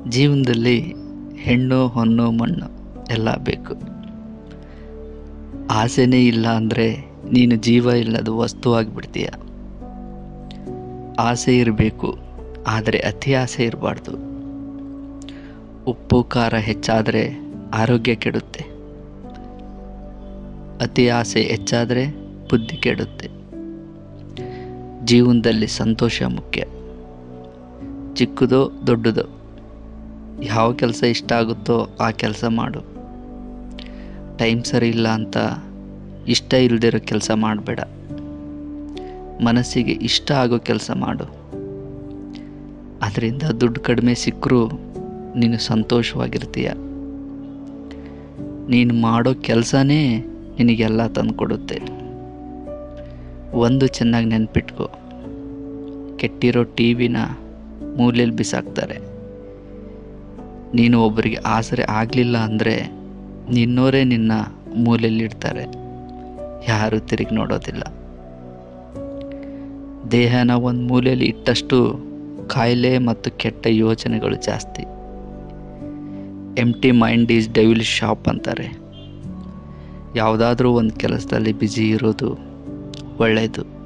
ಜೀವನದಲ್ಲಿ ಹೆಣ್ಣು ಹೊನ್ನು ಮಣ್ಣು ಎಲ್ಲ ಬೇಕು. ಆಸೆನೇ ಇಲ್ಲ ಅಂದರೆ ನೀನು ಜೀವ ಇಲ್ಲದ ವಸ್ತುವಾಗಿಬಿಡ್ತೀಯ. ಆಸೆ ಇರಬೇಕು, ಆದರೆ ಅತಿ ಆಸೆ ಇರಬಾರ್ದು. ಉಪ್ಪು ಖಾರ ಹೆಚ್ಚಾದರೆ ಆರೋಗ್ಯ ಕೆಡುತ್ತೆ. ಅತಿ ಆಸೆ ಹೆಚ್ಚಾದರೆ ಬುದ್ಧಿ ಕೆಡುತ್ತೆ. ಜೀವನದಲ್ಲಿ ಸಂತೋಷ ಮುಖ್ಯ. ಚಿಕ್ಕದೋ ದೊಡ್ಡದೋ, ಯಾವ ಕೆಲಸ ಇಷ್ಟ ಆಗುತ್ತೋ ಆ ಕೆಲಸ ಮಾಡು. ಟೈಮ್ ಸರಿ ಇಲ್ಲ ಅಂತ ಇಷ್ಟ ಇಲ್ಲದಿರೋ ಕೆಲಸ ಮಾಡಬೇಡ. ಮನಸ್ಸಿಗೆ ಇಷ್ಟ ಆಗೋ ಕೆಲಸ ಮಾಡು. ಅದರಿಂದ ದುಡ್ಡು ಕಡಿಮೆ ಸಿಕ್ಕರೂ ನೀನು ಸಂತೋಷವಾಗಿರ್ತೀಯ. ನೀನು ಮಾಡೋ ಕೆಲಸನೇ ನಿನಗೆಲ್ಲ ತಂದುಕೊಡುತ್ತೆ. ಒಂದು ಚೆನ್ನಾಗಿ ನೆನ್ಪಿಟ್ಕೋ, ಕೆಟ್ಟಿರೋ ಟಿವಿನ ಮೂಲೆಯಲ್ಲಿ ಬಿಸಾಕ್ತಾರೆ. ನೀನು ಒಬ್ಬರಿಗೆ ಆಸರೆ ಆಗಲಿಲ್ಲ ಅಂದರೆ ನಿನ್ನೋರೇ ನಿನ್ನ ಮೂಲೆಯಲ್ಲಿಡ್ತಾರೆ. ಯಾರೂ ತಿರುಗಿ ನೋಡೋದಿಲ್ಲ. ದೇಹನ ಒಂದು ಮೂಲೆಯಲ್ಲಿ ಇಟ್ಟಷ್ಟು ಕಾಯಿಲೆ ಮತ್ತು ಕೆಟ್ಟ ಯೋಚನೆಗಳು ಜಾಸ್ತಿ. Empty mind is devil shop ಅಂತಾರೆ. ಯಾವುದಾದ್ರೂ ಒಂದು ಕೆಲಸದಲ್ಲಿ ಬ್ಯುಸಿ ಇರೋದು ಒಳ್ಳೆಯದು.